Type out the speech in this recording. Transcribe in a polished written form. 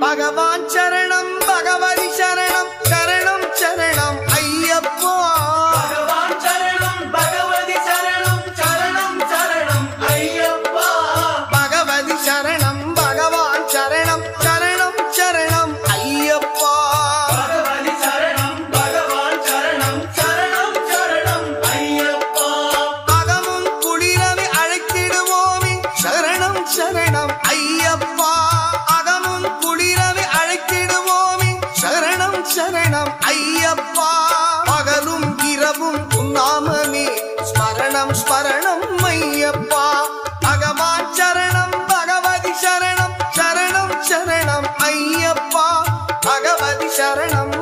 பகவான் சரணம் பகவதி சரணம் சரணம் சரணம் ஐயப்பா பகவான் சரணம் பகவதி சரணம் சரணம் சரணம் ஐயப்பா பகவதி சரணம் பகவான் சரணம் சரணம் சரணம் ஐயப்பா பகவதி சரணம் பகவான் சரணம் சரணம் சரணம் ஐயப்பா அகமும் குளிரவி அழைத்திடுவோமே சரணம் சரணம் ஐயப்பா அகமும் குளிரவி அழைத்திடுவோமே சரணம் சரணம் ஐயப்பா பகலும் இரவும் உன்னாமமே ஸ்மரணம் ஸ்மரணம் ஐயப்பா பகவான் சரணம் பகவதி சரணம் சரணம் சரணம் ஐயப்பா பகவதி சரணம்